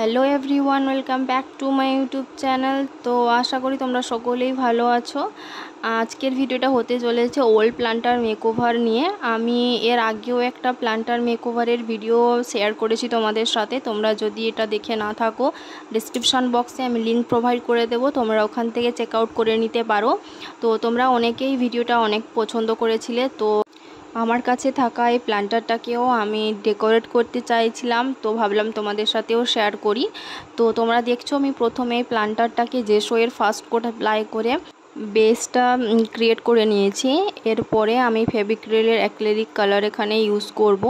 Hello everyone, welcome back to my YouTube channel. তো আশা করি তোমরা সকলেই ভালো আছো। আজকের ভিডিওটা হতে চলেছে ওল্ড প্ল্যান্টার মেকওভার নিয়ে। আমি এর আগেও একটা প্ল্যান্টার মেকওভারের ভিডিও শেয়ার করেছি তোমাদের সাথে। তোমরা যদি এটা দেখে না থাকো, ডিসক্রিপশান বক্সে আমি লিঙ্ক প্রোভাইড করে দেবো, তোমরা ওখান থেকে চেক আউট করে নিতে পারো। তো তোমরা অনেকেই ভিডিওটা অনেক পছন্দ করেছিলে। তো আমার কাছে থাকা এই প্ল্যান্টারটাকেও আমি ডেকোরেট করতে চাইছিলাম, তো ভাবলাম তোমাদের সাথেও শেয়ার করি। তো তোমরা দেখছো আমি প্রথমে এই প্ল্যান্টারটাকে জেসোয়ের ফার্স্ট কোট অ্যাপ্লাই করে বেসটা ক্রিয়েট করে নিয়েছি। এরপরে আমি ফেভিক্রিলের অ্যাক্রিলিক কালার এখানে ইউজ করব।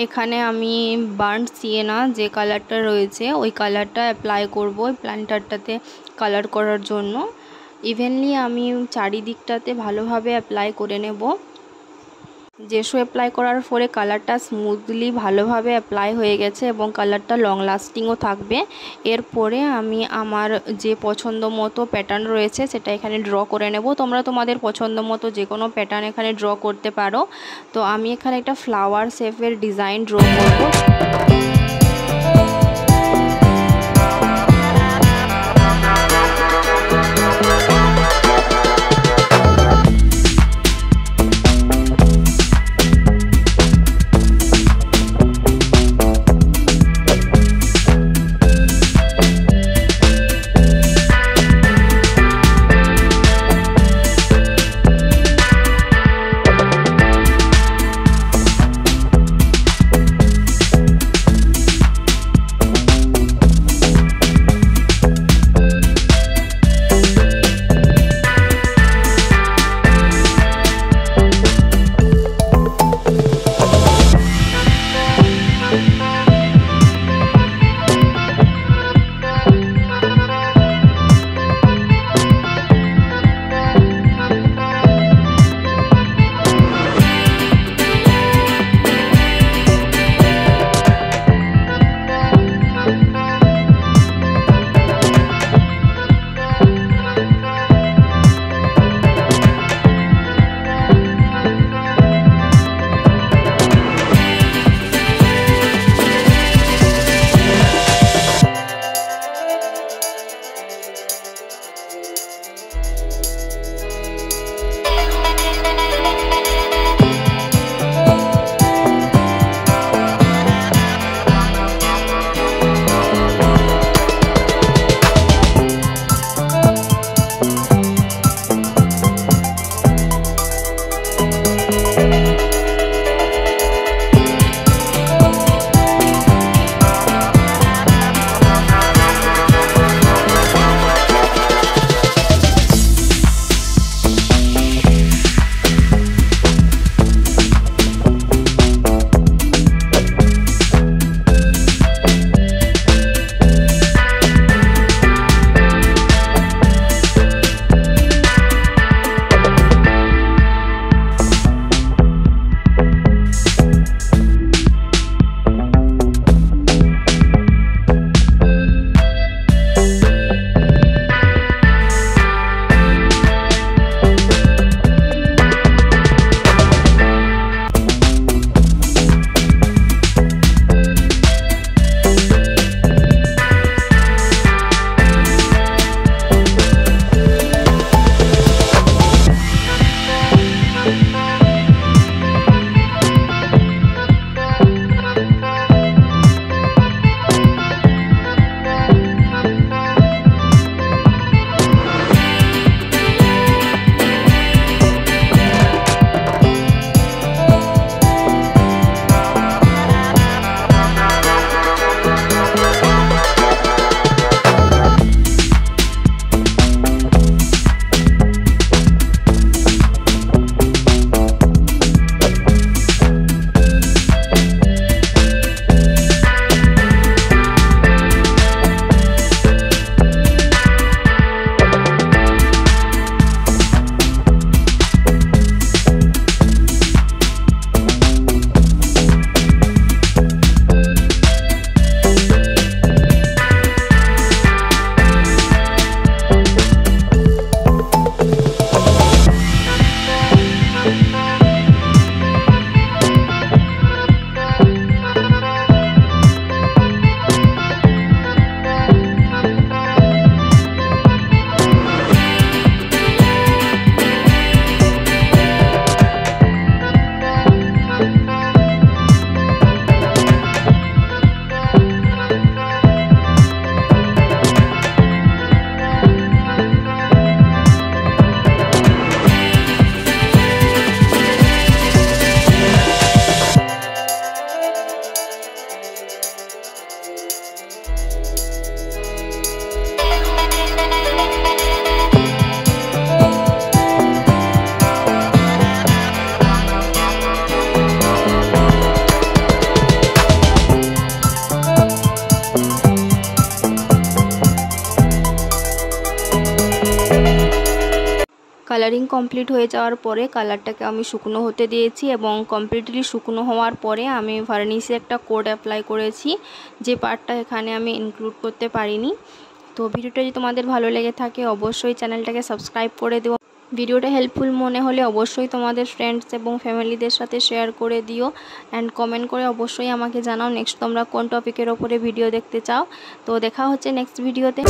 এখানে আমি বার্ন সিয়েনা যে কালারটা রয়েছে ওই কালারটা অ্যাপ্লাই করব ওই প্ল্যান্টারটাতে কালার করার জন্য। ইভেনলি আমি চারিদিকটাতে ভালোভাবে অ্যাপ্লাই করে নেব। জেসো অ্যাপ্লাই করার পরে কালারটা স্মুথলি ভালোভাবে অ্যাপ্লাই হয়ে গেছে এবং কালারটা লং লাস্টিংও থাকবে। এরপরে আমি আমার যে পছন্দ মতো প্যাটার্ন রয়েছে সেটা এখানে ড্র করে নেব। তোমরা তোমাদের পছন্দ মতো যে কোনো প্যাটার্ন এখানে ড্র করতে পারো। তো আমি এখানে একটা ফ্লাওয়ার শেপের ডিজাইন ড্র করব। কালারিং কমপ্লিট হয়ে যাওয়ার পরে কালারটাকে আমি শুকনো হতে দিয়েছি এবং কমপ্লিটলি শুকনো হওয়ার পরে আমি ভার্নিশে একটা কোড অ্যাপ্লাই করেছি, যে পার্টটা এখানে আমি ইনক্লুড করতে পারিনি। তো ভিডিওটা যদি তোমাদের ভালো লেগে থাকে অবশ্যই চ্যানেলটাকে সাবস্ক্রাইব করে দিও। ভিডিওটা হেল্পফুল মনে হলে অবশ্যই তোমাদের ফ্রেন্ডস এবং ফ্যামিলিদের সাথে শেয়ার করে দিও অ্যান্ড কমেন্ট করে অবশ্যই আমাকে জানাও নেক্সট তোমরা কোন টপিকের ওপরে ভিডিও দেখতে চাও। তো দেখা হচ্ছে নেক্সট ভিডিওতে।